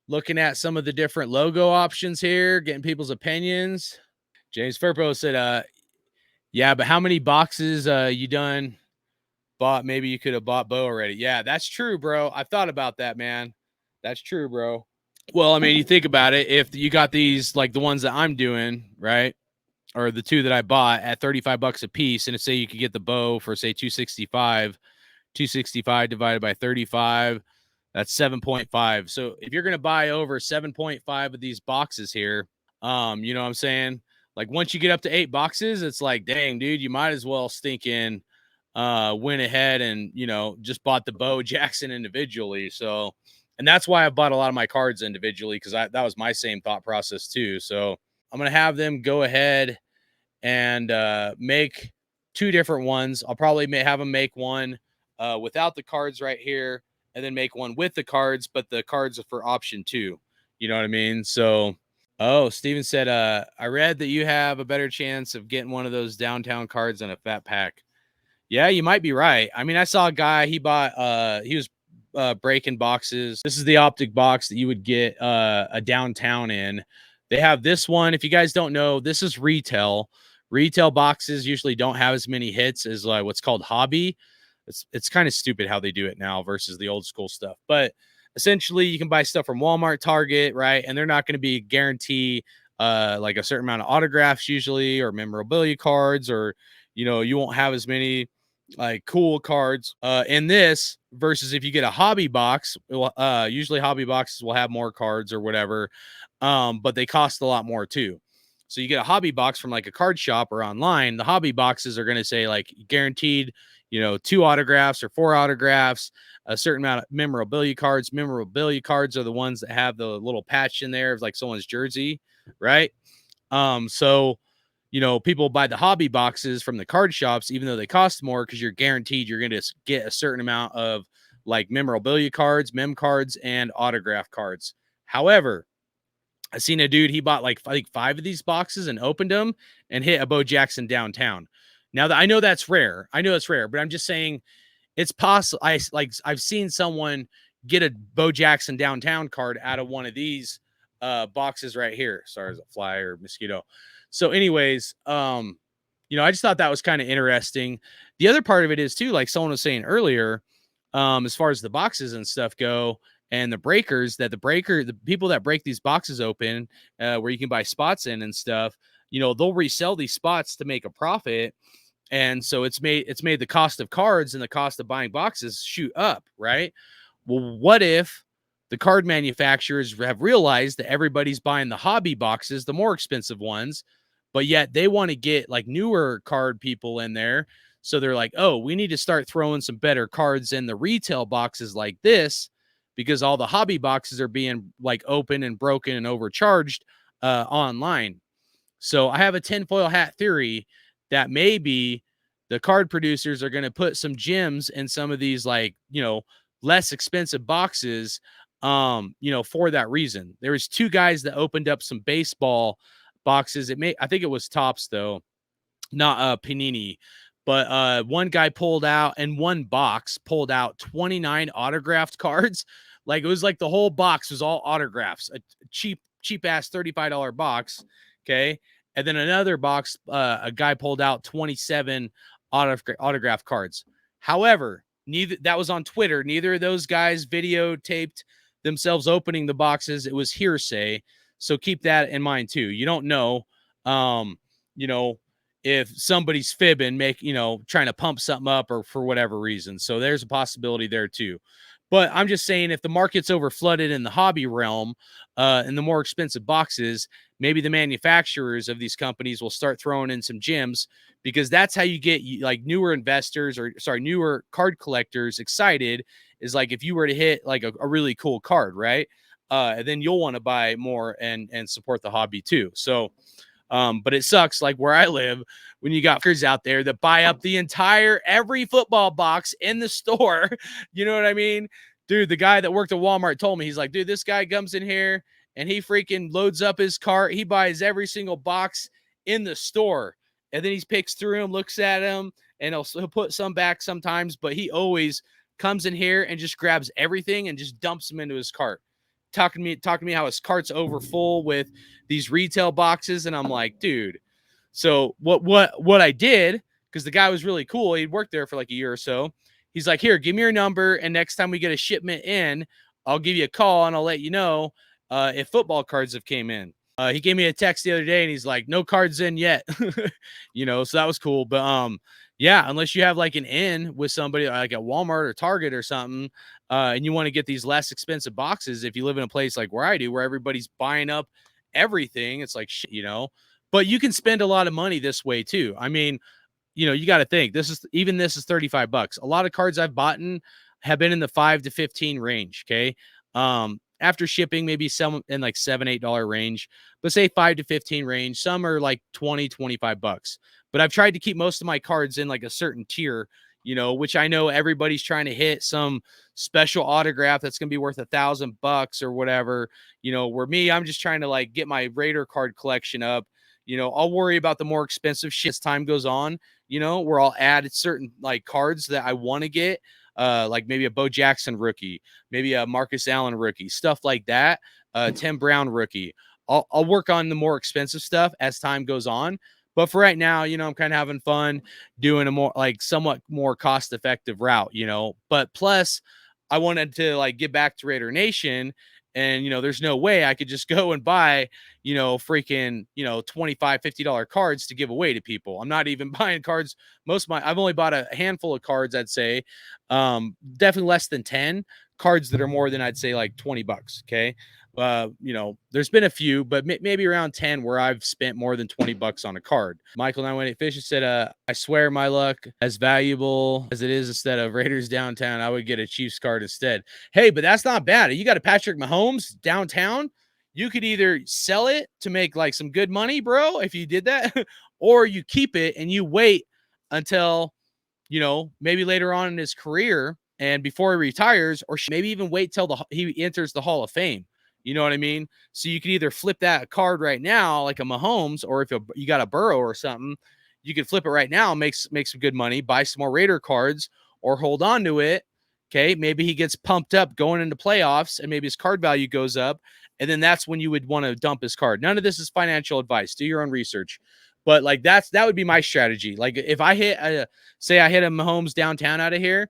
[SPEAKER 6] looking at some of the different logo options here, getting people's opinions. James Furpo said, yeah, but how many boxes you done bought? Maybe you could have bought Bo already. Yeah, that's true, bro. I've thought about that, man. That's true, bro. Well, I mean, you think about it. If you got these, like the ones that I'm doing, right? Or the two that I bought at $35 a piece, and say you could get the Bo for say $265 divided by 35, that's 7.5. So if you're going to buy over 7.5 of these boxes here, you know what I'm saying? Once you get up to 8 boxes, it's dang, dude, you might as well went ahead and, just bought the Bo Jackson individually. So, and that's why I bought a lot of my cards individually, because that was my same thought process too. So I'm going to have them go ahead and make 2 different ones. I'll probably have them make one without the cards right here, and then make one with the cards, but the cards are for option 2. You know what I mean? So, Steven said, I read that you have a better chance of getting one of those downtown cards on a fat pack. Yeah, you might be right. I mean, I saw a guy, he was breaking boxes. This is the optic box that you would get a downtown in. They have this one. If you guys don't know, this is retail. Retail boxes usually don't have as many hits as what's called hobby. It's kind of stupid how they do it now versus the old school stuff. But essentially, you can buy stuff from Walmart, Target, right? And they're not going to be guarantee a certain amount of autographs usually, or memorabilia cards, or you won't have as many cool cards in this versus if you get a hobby box. Usually hobby boxes will have more cards or whatever, but they cost a lot more too. So you get a hobby box from a card shop or online, the hobby boxes are going to say guaranteed 2 autographs or 4 autographs, a certain amount of memorabilia cards. Memorabilia cards are the ones that have the little patch in there of someone's jersey, right? So people buy the hobby boxes from the card shops, even though they cost more, because you're guaranteed you're going to get a certain amount of like memorabilia cards, mem cards, and autograph cards. However, I seen a dude, he bought like I think 5 of these boxes and opened them and hit a Bo Jackson downtown. Now that I know that's rare, but I'm just saying it's possible. I've seen someone get a Bo Jackson downtown card out of one of these boxes right here. Sorry, it's a fly or mosquito. So, anyways, I just thought that was kind of interesting. The other part of it is too, like someone was saying earlier, as far as the boxes and stuff go, and the breakers, the people that break these boxes open, where you can buy spots in and stuff, they'll resell these spots to make a profit. And so it's made the cost of cards and the cost of buying boxes shoot up, right? Well, what if the card manufacturers have realized that everybody's buying the hobby boxes, the more expensive ones, but yet they want to get like newer card people in there. So they're like, oh, we need to start throwing some better cards in the retail boxes like this, because all the hobby boxes are being like open and broken and overcharged online. So I have a tinfoil hat theory that maybe the card producers are going to put some gems in some of these, like, less expensive boxes, for that reason. There was 2 guys that opened up some baseball boxes. I think it was Topps though, not Panini. But one guy pulled out, and one box pulled out 29 autographed cards. Like, it was like the whole box was all autographs, a cheap ass $35 box. Okay. And then another box, a guy pulled out 27 autograph cards. However, that was on Twitter. Neither of those guys videotaped themselves opening the boxes. It was hearsay. So keep that in mind too. You don't know, if somebody's fibbing, trying to pump something up or for whatever reason. So there's a possibility there too. But I'm just saying, if the market's over flooded in the hobby realm, and the more expensive boxes, maybe the manufacturers of these companies will start throwing in some gems, because that's how you get like newer investors, newer card collectors excited, is like if you were to hit like a really cool card, right? And then you'll want to buy more and support the hobby too. So, but it sucks, like where I live, when you got fuckers out there that buy up every football box in the store. You know what I mean? Dude, the guy that worked at Walmart told me, he's like, dude, this guy comes in here and he freaking loads up his cart. He buys every single box in the store. And then he picks through them, looks at them, and he'll put some back sometimes, but he always comes in here and just grabs everything and just dumps them into his cart. Talking to me how his cart's over full with these retail boxes. And I'm like, dude. So what I did, because the guy was really cool, he'd worked there for like a year or so. He's like, here, give me your number, and next time we get a shipment in, I'll give you a call and I'll let you know if football cards have came in. He gave me a text the other day and he's like, no cards in yet. So that was cool. But yeah, unless you have like an in with somebody like at Walmart or Target or something, and you want to get these less expensive boxes, if you live in a place like where I do, where everybody's buying up everything, it's like shit, but you can spend a lot of money this way too. I mean, you got to think, this is $35. A lot of cards I've bought have been in the 5 to 15 range. Okay. After shipping, maybe some in like $7-8 range, but say 5 to 15 range. Some are like $20-25. But I've tried to keep most of my cards in like a certain tier, which I know everybody's trying to hit some special autograph that's going to be worth $1,000 or whatever, where me, I'm just trying to like get my Raider card collection up. I'll worry about the more expensive shit as time goes on, where I'll add certain like cards that I want to get, like maybe a Bo Jackson rookie, maybe a Marcus Allen rookie, stuff like that. Tim Brown rookie. I'll work on the more expensive stuff as time goes on. But for right now, I'm kind of having fun doing a more like somewhat more cost-effective route, but plus I wanted to like get back to Raider Nation. And, there's no way I could just go and buy, freaking, $25-50 cards to give away to people. I'm not even buying cards. I've only bought a handful of cards, I'd say, definitely less than 10 cards that are more than I'd say like $20. Okay. There's been a few, but maybe around 10 where I've spent more than $20 on a card. Michael 918 Fisher said, I swear my luck, as valuable as it is instead of Raiders downtown, I would get a Chiefs card instead. Hey, but that's not bad. You got a Patrick Mahomes downtown. You could either sell it to make like some good money, bro, if you did that, or you keep it and you wait until, maybe later on in his career and before he retires, or maybe even wait till he enters the Hall of Fame. You know what I mean? So you can either flip that card right now, like a Mahomes, or if you got a Burrow or something, you can flip it right now, make some good money, buy some more Raider cards, or hold on to it. Okay, maybe he gets pumped up going into playoffs, and maybe his card value goes up, and then that's when you would want to dump his card. None of this is financial advice. Do your own research. But like that would be my strategy. Like if I hit a Mahomes downtown out of here,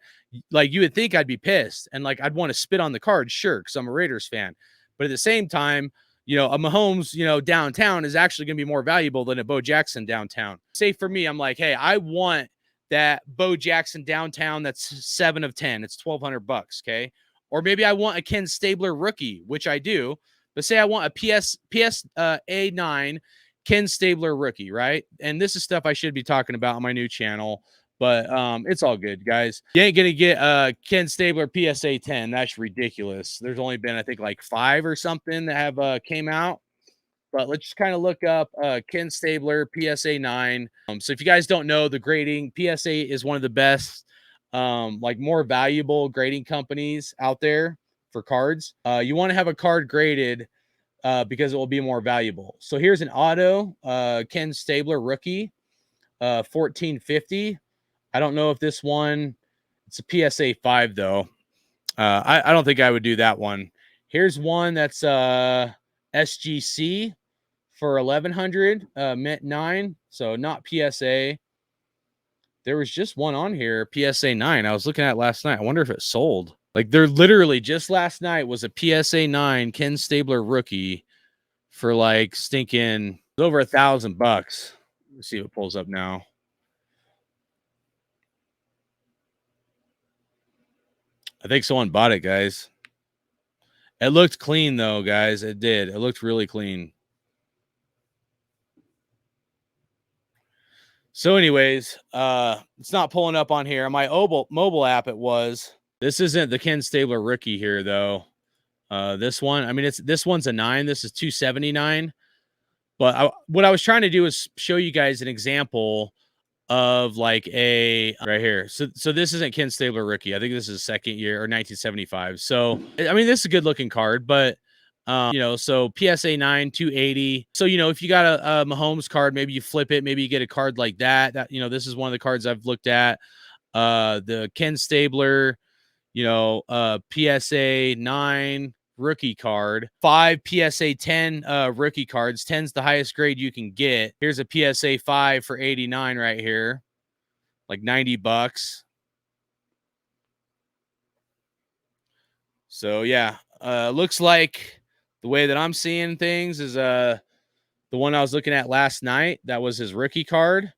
[SPEAKER 6] like you would think I'd be pissed and like I'd want to spit on the card, sure, because I'm a Raiders fan. But at the same time, a Mahomes, downtown is actually going to be more valuable than a Bo Jackson downtown. Say for me, I'm like, hey, I want that Bo Jackson downtown. That's 7 of 10. It's $1,200. Okay. Or maybe I want a Ken Stabler rookie, which I do. But say I want a PSA 9 Ken Stabler rookie, right? And this is stuff I should be talking about on my new channel, but it's all good, guys. You ain't gonna get Ken Stabler PSA 10. That's ridiculous. There's only been, I think, like 5 or something that have came out. But let's just kind of look up Ken Stabler PSA 9. So if you guys don't know the grading, PSA is one of the best, like more valuable grading companies out there for cards. You want to have a card graded because it will be more valuable. So here's an auto Ken Stabler rookie, 1450. I don't know if this one, it's a PSA 5 though. I don't think I would do that one. Here's one that's SGC for 1100, mint 9, so not PSA. There was just one on here, PSA 9. I was looking at last night. I wonder if it sold. Like there literally just last night was a PSA 9 Ken Stabler rookie for like stinking over $1,000. Let's see what pulls up now. I think someone bought it, guys. It looked clean though, guys. It did. It looked really clean. So anyways, it's not pulling up on here. On my mobile app, it was. This isn't the Ken Stabler rookie here, though. This one, I mean, this one's a 9. This is 279. But what I was trying to do is show you guys an example of like a right here. So this isn't Ken Stabler rookie. I think this is second year or 1975. So I mean, this is a good looking card, but so PSA 9, 280. So, if you got a Mahomes card, maybe you flip it, maybe you get a card like that. This is one of the cards I've looked at. The Ken Stabler, PSA 9 rookie card, 5 PSA 10 rookie cards. 10's the highest grade you can get. Here's a PSA 5 for 89 right here, like $90. So yeah, looks like the way that I'm seeing things is the one I was looking at last night. That was his rookie card,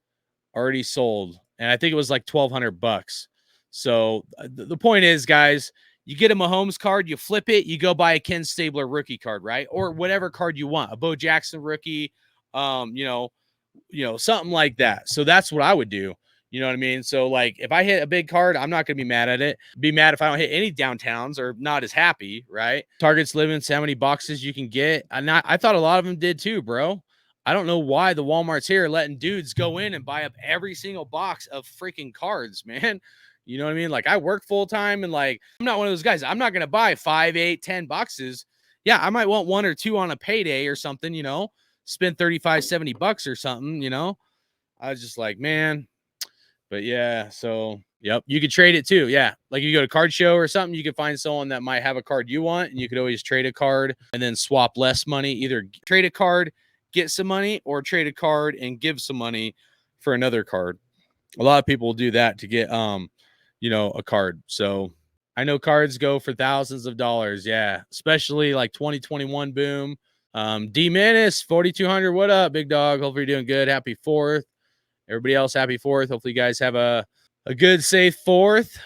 [SPEAKER 6] already sold, and I think it was like $1,200. So the point is, guys, you get a Mahomes card, you flip it, you go buy a Ken Stabler rookie card, right? Or whatever card you want, a Bo Jackson rookie, something like that. So that's what I would do. You know what I mean? So like if I hit a big card, I'm not going to be mad at it. Be mad if I don't hit any downtowns or not as happy, right? Target's limits how many boxes you can get. I thought a lot of them did too, bro. I don't know why the Walmart's here letting dudes go in and buy up every single box of freaking cards, man. You know what I mean? Like I work full time and like I'm not one of those guys. I'm not going to buy 5, 8, 10 boxes. Yeah, I might want 1 or 2 on a payday or something, spend 35, 70 bucks or something, I was just like, man. But yeah, so yep, you could trade it too. Yeah, like you go to card show or something, you could find someone that might have a card you want, and you could always trade a card and then swap less money. Either trade a card, get some money, or trade a card and give some money for another card. A lot of people will do that to get a card. So I know cards go for thousands of dollars. Yeah, especially like 2021 boom. D Menace 4200. What up, big dog? Hopefully you're doing good. Happy 4th. Everybody else, happy 4th. Hopefully you guys have a good, safe 4th.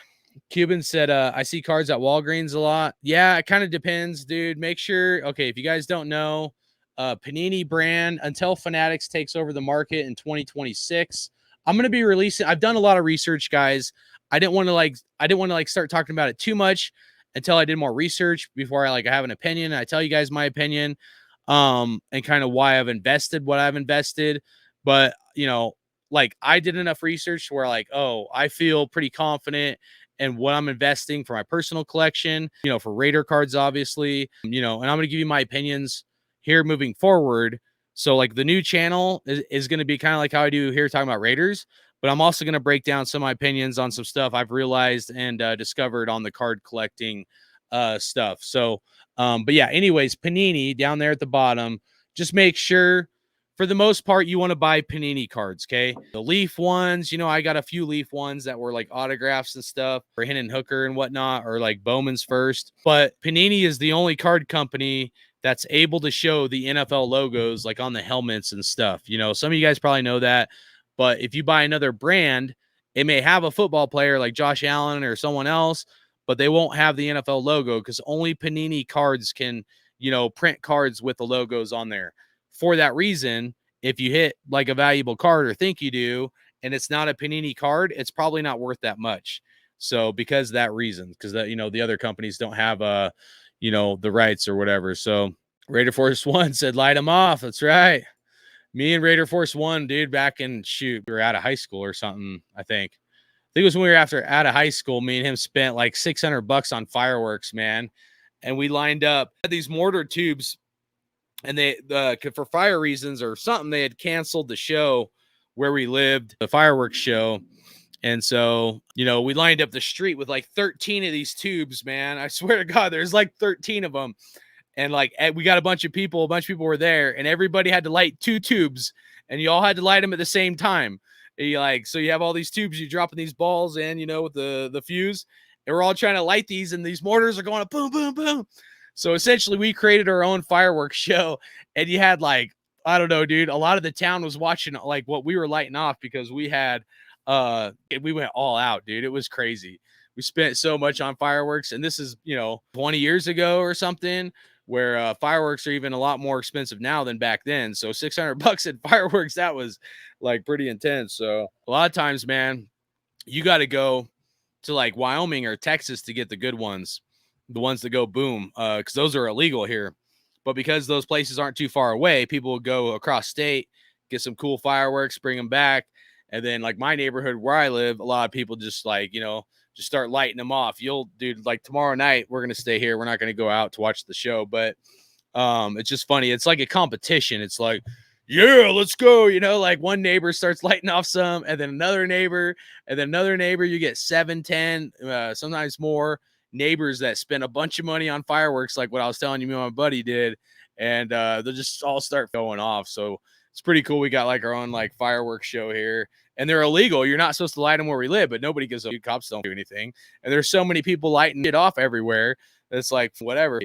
[SPEAKER 6] Cuban said, I see cards at Walgreens a lot. Yeah, it kind of depends, dude. Make sure, okay, if you guys don't know, Panini brand, until Fanatics takes over the market in 2026, I'm going to be releasing, I've done a lot of research, guys. I didn't want to start talking about it too much until I did more research before I have an opinion. I tell you guys my opinion, and kind of why I've invested what I've invested. But, like I did enough research where like, oh, I feel pretty confident in what I'm investing for my personal collection, for Raider cards, obviously, and I'm going to give you my opinions here moving forward. So like the new channel is going to be kind of like how I do here talking about Raiders, but I'm also going to break down some of my opinions on some stuff I've realized and discovered on the card collecting stuff. So, but yeah, anyways, Panini down there at the bottom, just make sure for the most part, you want to buy Panini cards, okay? The Leaf ones, I got a few Leaf ones that were like autographs and stuff for Hendon Hooker and whatnot, or like Bowman's first. But Panini is the only card company that's able to show the NFL logos like on the helmets and stuff. Some of you guys probably know that. But if you buy another brand, it may have a football player like Josh Allen or someone else, but they won't have the NFL logo because only Panini cards can, print cards with the logos on there. For that reason, if you hit like a valuable card or think you do, and it's not a Panini card, it's probably not worth that much. So because of that reason, because the other companies don't have the rights or whatever. So Raider Force One said light them off. That's right. Me and Raider Force One, dude, back in we were out of high school or something. I think it was when we were out of high school. Me and him spent like $600 on fireworks, man, and we lined up these mortar tubes. And they, for fire reasons or something, they had canceled the show where we lived, the fireworks show. And so, we lined up the street with like 13 of these tubes, man. I swear to God, there's like 13 of them. And like, we got a bunch of people were there, and everybody had to light 2 tubes, and you all had to light them at the same time. So you have all these tubes, you dropping these balls in, with the fuse, and we're all trying to light these, and these mortars are going up, boom, boom, boom. So essentially we created our own fireworks show, and you had like, I don't know, dude, a lot of the town was watching like what we were lighting off because we had, we went all out, dude. It was crazy. We spent so much on fireworks, and this is, 20 years ago or something, where fireworks are even a lot more expensive now than back then. So $600 in fireworks, that was like pretty intense. So a lot of times, man, you got to go to like Wyoming or Texas to get the good ones. The ones that go boom, because those are illegal here. But because those places aren't too far away, people will go across state, get some cool fireworks, bring them back. And then like my neighborhood where I live, a lot of people just like, just start lighting them off. Dude, like tomorrow night, we're going to stay here. We're not going to go out to watch the show, but it's just funny. It's like a competition. It's like, yeah, let's go. Like one neighbor starts lighting off some, and then another neighbor, you get 7, 10, sometimes more neighbors that spend a bunch of money on fireworks, like what I was telling you, me and my buddy did, and they'll just all start going off. So it's pretty cool. We got like our own like fireworks show here, and they're illegal. You're not supposed to light them where we live, but nobody gives a cops don't do anything. And there's so many people lighting it off everywhere. It's like whatever,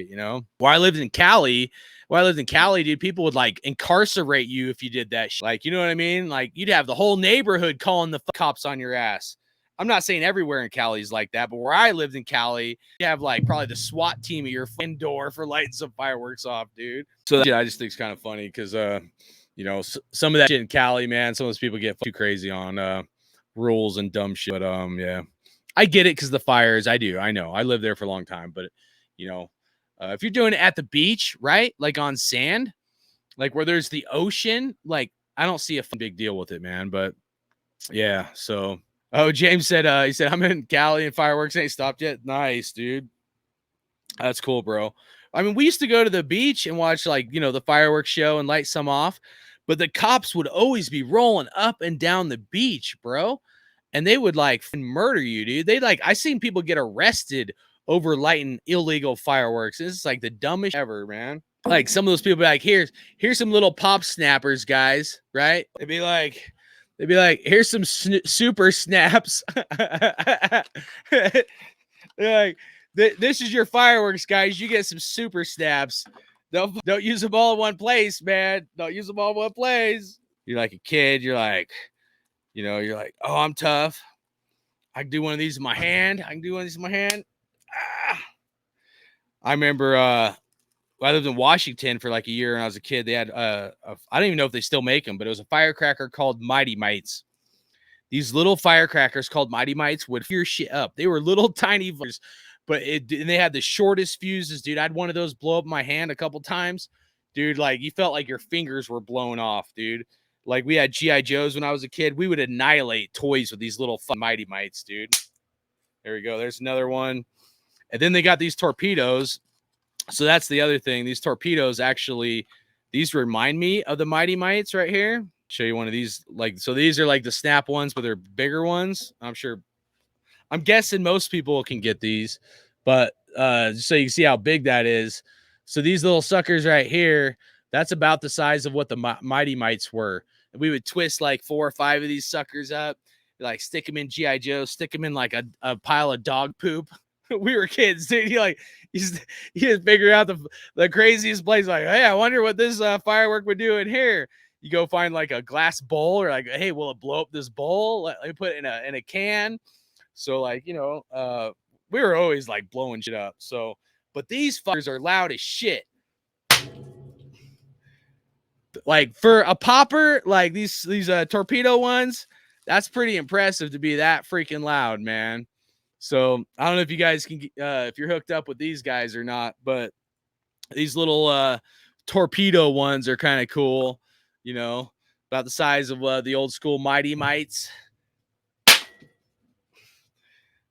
[SPEAKER 6] Where I lived in Cali, dude, people would like incarcerate you if you did that. Like, you know what I mean? Like you'd have the whole neighborhood calling the cops on your ass. I'm not saying everywhere in Cali is like that, but where I lived in Cali, you have like probably the SWAT team at your door for lighting some fireworks off, dude. So I just think it's kind of funny because, some of that shit in Cali, man, some of those people get too crazy on rules and dumb shit. But yeah, I get it because the fires. I know. I lived there for a long time, but if you're doing it at the beach, right, like on sand, like where there's the ocean, like I don't see a big deal with it, man. But yeah, so. Oh, James said, he said, I'm in Cali and fireworks ain't stopped yet. Nice, dude. That's cool, bro. I mean, we used to go to the beach and watch like, the fireworks show and light some off, but the cops would always be rolling up and down the beach, bro. And they would like murder you, dude. I seen people get arrested over lighting illegal fireworks. This is like the dumbest ever, man. Like some of those people be like, here's some little pop snappers, guys, right? They'd be like, here's some super snaps. They're like, this is your fireworks, guys. You get some super snaps. Don't use them all in one place, man. Don't use them all in one place. You're like a kid. You're like, oh, I'm tough. I can do one of these in my hand. Ah. I remember I lived in Washington for like a year when I was a kid. They had I don't even know if they still make them, but it was a firecracker called Mighty Mites. These little firecrackers called Mighty Mites would fire shit up. They were little tiny, but and they had the shortest fuses, dude. I had one of those blow up my hand a couple times, dude. Like you felt like your fingers were blown off, dude. Like we had GI Joes when I was a kid. We would annihilate toys with these little fun Mighty Mites, dude. There we go. There's another one. And then they got these torpedoes. So that's the other thing. These torpedoes actually, these remind me of the Mighty Mites right here. Show you one of these. Like, so these are like the snap ones, but they're bigger ones. I'm guessing most people can get these, but just so you can see how big that is. So these little suckers right here, that's about the size of what the Mighty Mites were. And we would twist like 4 or 5 of these suckers up, like stick them in GI Joe, stick them in like a pile of dog poop. We were kids, dude. You just figure out the craziest place. Like, hey, I wonder what this firework would do in here. You go find like a glass bowl, or like, hey, will it blow up this bowl? Let me put it in a can. So like, we were always like blowing shit up. So, but these fuckers are loud as shit. Like for a popper, like these torpedo ones, that's pretty impressive to be that freaking loud, man. So I don't know if you guys can, if you're hooked up with these guys or not, but these little torpedo ones are kind of cool, about the size of the old school Mighty Mites.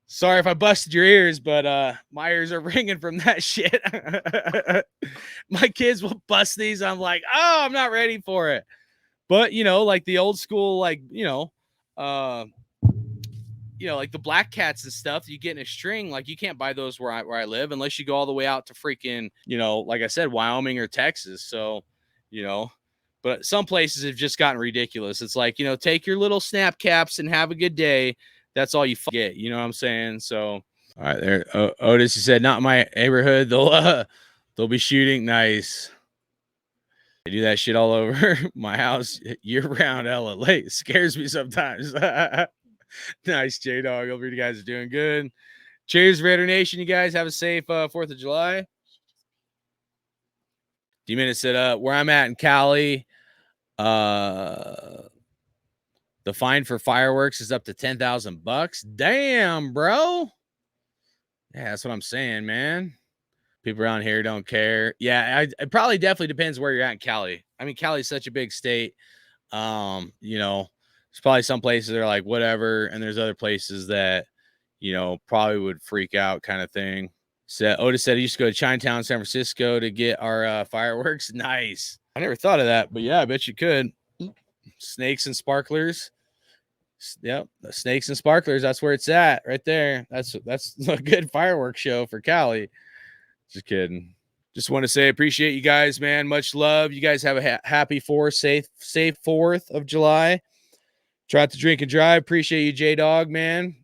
[SPEAKER 6] Sorry if I busted your ears, but my ears are ringing from that shit. My kids will bust these. I'm like, oh, I'm not ready for it. But, like the old school, like, like the black cats and stuff you get in a string, like you can't buy those where I live unless you go all the way out to freaking, like I said, Wyoming or Texas. So, but some places have just gotten ridiculous. It's like, take your little snap caps and have a good day. That's all you get. You know what I'm saying? So, all right, there. Otis, he said, not in my neighborhood. They'll be shooting. Nice. They do that shit all over my house year round. Hella late. It scares me sometimes. Nice, J Dog. Hope you guys are doing good. Cheers, Raider Nation. You guys have a safe 4th of July. D-Minute said, where I'm at in Cali, the fine for fireworks is up to $10,000. Damn, bro. Yeah, that's what I'm saying, man. People around here don't care. Yeah, it probably definitely depends where you're at in Cali. I mean, Cali's such a big state. There's probably some places that are like whatever, and there's other places that, probably would freak out kind of thing. So Otis said he used to go to Chinatown, San Francisco to get our fireworks. Nice. I never thought of that, but yeah, I bet you could. Snakes and sparklers. Yep, the snakes and sparklers. That's where it's at, right there. That's a good fireworks show for Cali. Just kidding. Just want to say appreciate you guys, man. Much love. You guys have a happy 4th, safe 4th of July. Try to drink and drive. Appreciate you, J Dog, man.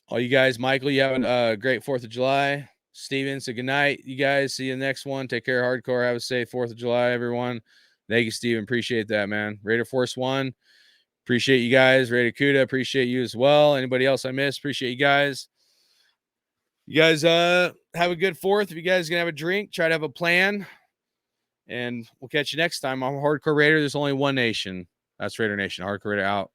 [SPEAKER 6] All you guys, Michael, you have a great 4th of July. Steven, so good night, you guys. See you in the next one. Take care, hardcore. Have a safe 4th of July, everyone. Thank you, Steven. Appreciate that, man. Raider Force One. Appreciate you guys. Raider Kuda. Appreciate you as well. Anybody else I missed? Appreciate you guys. You guys have a good 4th. If you guys gonna have a drink, try to have a plan. And we'll catch you next time. I'm Hardcore Raider. There's only one nation. That's Raider Nation. Hardcore Raider out.